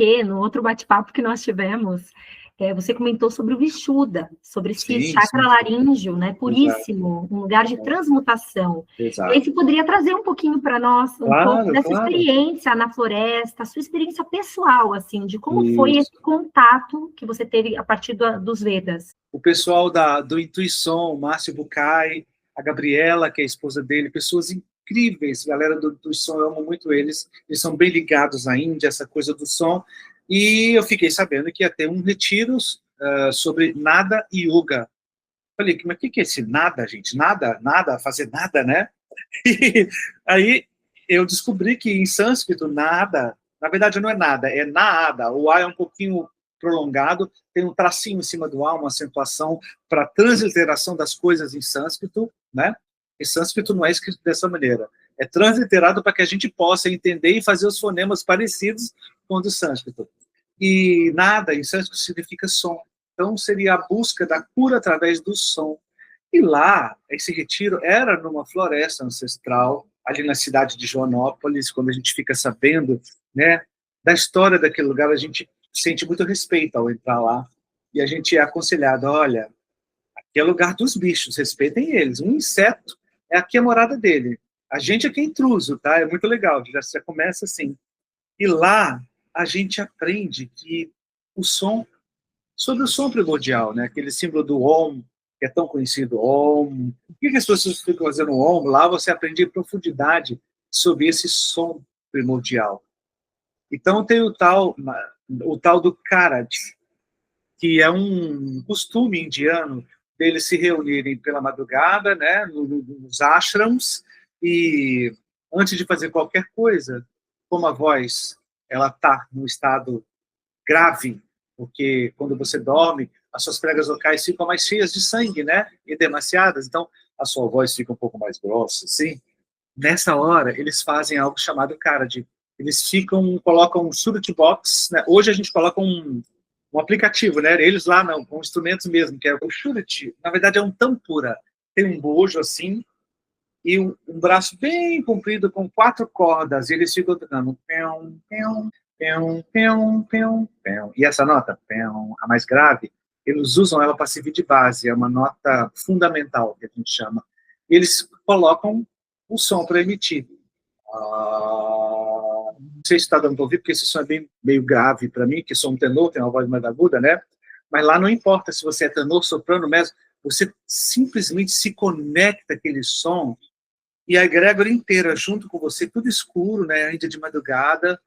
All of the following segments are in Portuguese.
porque no outro bate-papo que nós tivemos, você comentou sobre o Vishuddha, sobre esse chakra laríngeo, né, puríssimo, um lugar de transmutação. Exato. E aí você poderia trazer um pouquinho para nós, pouco dessa experiência na floresta, a sua experiência pessoal, assim, de como foi esse contato que você teve a partir dos Vedas. O pessoal do Intuição, o Márcio Bucay, a Gabriela, que é a esposa dele, pessoas incríveis, galera do som, eu amo muito eles são bem ligados à Índia, essa coisa do som, e eu fiquei sabendo que ia ter um retiro sobre nada e yoga. Falei, mas o que é esse nada, gente? Nada, fazer nada, né? E aí eu descobri que em sânscrito, nada, na verdade não é nada, é naada, o A é um pouquinho prolongado, tem um tracinho em cima do A, uma acentuação para transliteração das coisas em sânscrito, né? Em sânscrito não é escrito dessa maneira, é transliterado para que a gente possa entender e fazer os fonemas parecidos com o do sânscrito. E nada em sânscrito significa som, então seria a busca da cura através do som. E lá, esse retiro era numa floresta ancestral, ali na cidade de Joanópolis. Quando a gente fica sabendo, né, da história daquele lugar, a gente sente muito respeito ao entrar lá, e a gente é aconselhado, olha, aqui é lugar dos bichos, respeitem eles, um inseto é aqui a morada dele, a gente aqui é intruso, tá? É muito legal, já começa assim. E lá a gente aprende que o som, sobre o som primordial, né, aquele símbolo do Om, que é tão conhecido, Om. O que as pessoas ficam fazendo Om? Lá você aprende em profundidade sobre esse som primordial. Então tem o tal do Karat, que é um costume indiano deles se reunirem pela madrugada, né, nos ashrams, e antes de fazer qualquer coisa, como a voz ela está num estado grave, porque quando você dorme, as suas pregas vocais ficam mais cheias de sangue, né, e demasiadas, então a sua voz fica um pouco mais grossa, assim. Nessa hora, eles fazem algo chamado Karad. Eles colocam um Surat Box, né? Hoje a gente coloca um aplicativo, né? Eles lá não, com instrumentos mesmo, que é o Surat. Na verdade é um tampura. Tem um bojo assim, e um braço bem comprido com 4 cordas, e eles ficam tocando peão, peão, peão, peão, peão, peão. E essa nota, peão, a mais grave, eles usam ela para servir de base, é uma nota fundamental, que a gente chama. E eles colocam o som para emitir. Não sei se está dando para ouvir, porque esse som é meio grave para mim, que sou um tenor, tenho uma voz mais aguda, né? Mas lá não importa se você é tenor, soprano, mesmo, você simplesmente se conecta àquele som e a egrégora inteira junto com você, tudo escuro, né, ainda de madrugada,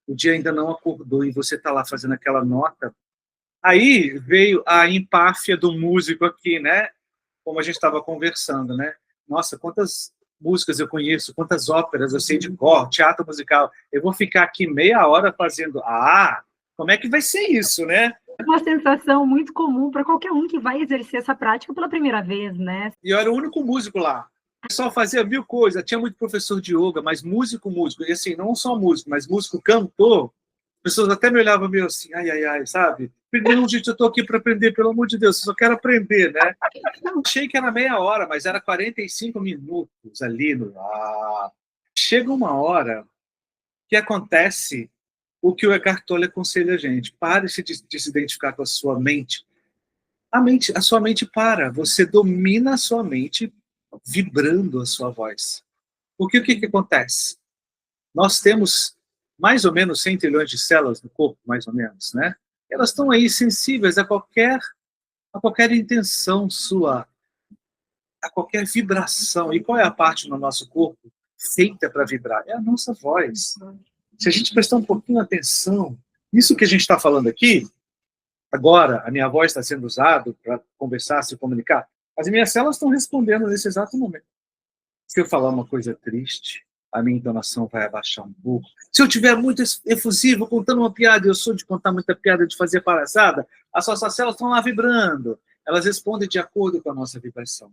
o dia ainda não acordou e você está lá fazendo aquela nota. Aí veio a empáfia do músico aqui, né, como a gente estava conversando, né, nossa, quantas músicas eu conheço, quantas óperas eu sei de cor, teatro musical, eu vou ficar aqui meia hora fazendo, como é que vai ser isso, né? É uma sensação muito comum para qualquer um que vai exercer essa prática pela primeira vez, né? E eu era o único músico lá. O pessoal fazia 1000 coisas, tinha muito professor de yoga, mas músico, e assim, não só músico, mas músico, cantor, as pessoas até me olhavam meio assim, ai, sabe? Não, gente, eu tô aqui para aprender, pelo amor de Deus, eu só quero aprender, né? Eu achei que era meia hora, mas era 45 minutos ali no ar. Chega uma hora que acontece o que o Eckhart Tolle aconselha a gente, pare de se identificar com a sua mente. A sua mente para, você domina a sua mente vibrando a sua voz. Porque o que acontece? Nós temos mais ou menos 100 trilhões de células no corpo, mais ou menos, né? Elas estão aí sensíveis a qualquer intenção sua, a qualquer vibração. E qual é a parte no nosso corpo feita para vibrar? É a nossa voz. Se a gente prestar um pouquinho de atenção, isso que a gente está falando aqui, agora a minha voz está sendo usada para conversar, se comunicar, as minhas células estão respondendo nesse exato momento. Se eu falar uma coisa triste, a minha entonação vai abaixar um pouco. Se eu tiver muito efusivo, contando uma piada, eu sou de contar muita piada, de fazer palhaçada, as nossas células estão lá vibrando. Elas respondem de acordo com a nossa vibração.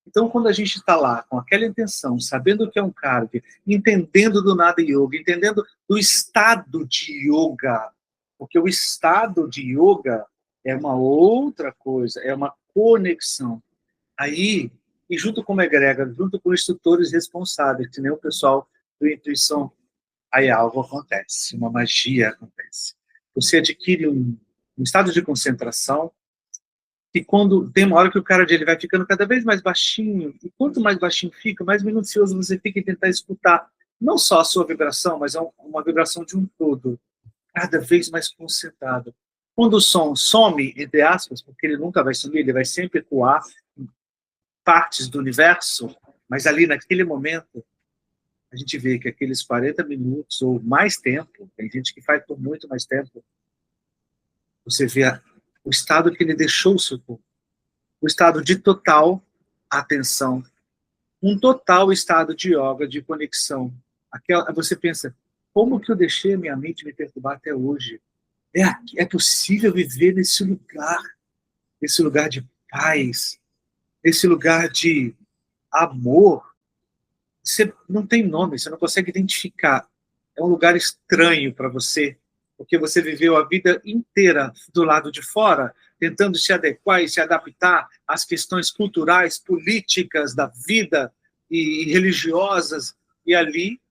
Então, quando a gente está lá com aquela intenção, sabendo que é um karma, entendendo do nada yoga, entendendo do estado de yoga, porque o estado de yoga é uma outra coisa, é uma conexão. Aí, e junto com uma egrégora, junto com instrutores responsáveis, que nem o pessoal do Intuição, aí algo acontece, uma magia acontece. você adquire um estado de concentração, e quando tem uma hora que o cara ele vai ficando cada vez mais baixinho, e quanto mais baixinho fica, mais minucioso você fica em tentar escutar não só a sua vibração, mas uma vibração de um todo, cada vez mais concentrado. Quando o som some, entre aspas, porque ele nunca vai sumir, ele vai sempre ecoar em partes do universo, mas ali naquele momento, a gente vê que aqueles 40 minutos ou mais tempo, tem gente que faz por muito mais tempo, você vê o estado que ele deixou o seu corpo. O estado de total atenção. Um total estado de yoga, de conexão. Você pensa, como que eu deixei a minha mente me perturbar até hoje? É possível viver nesse lugar de paz, esse lugar de amor. Você não tem nome, você não consegue identificar. É um lugar estranho para você, porque você viveu a vida inteira do lado de fora, tentando se adequar e se adaptar às questões culturais, políticas da vida e religiosas, e ali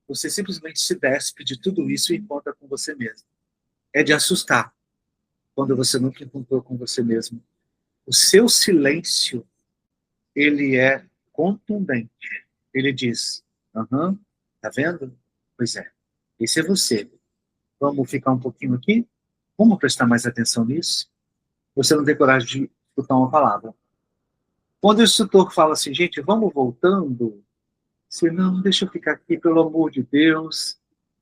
você simplesmente se despe de tudo isso e encontra com você mesmo. É de assustar quando você nunca encontrou com você mesmo. O seu silêncio, ele é contundente. Ele diz, tá vendo? Pois é, esse é você. Vamos ficar um pouquinho aqui? Vamos prestar mais atenção nisso? Você não tem coragem de escutar uma palavra. Quando o instrutor fala assim, gente, vamos voltando, você, não, deixa eu ficar aqui, pelo amor de Deus.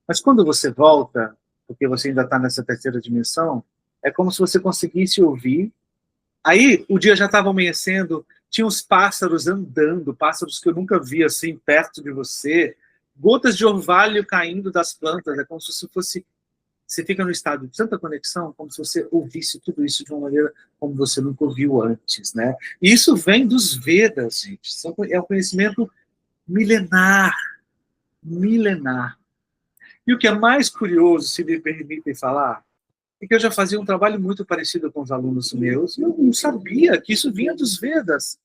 Mas quando você volta, porque você ainda está nessa terceira dimensão, é como se você conseguisse ouvir. Aí o dia já estava amanhecendo, tinha uns pássaros andando, pássaros que eu nunca vi assim perto de você, gotas de orvalho caindo das plantas, é como se fosse... Você fica no estado de tanta conexão, como se você ouvisse tudo isso de uma maneira como você nunca ouviu antes, né? E isso vem dos Vedas, gente. É um conhecimento milenar. Milenar. E o que é mais curioso, se me permitem falar, é que eu já fazia um trabalho muito parecido com os alunos meus, e eu não sabia que isso vinha dos Vedas.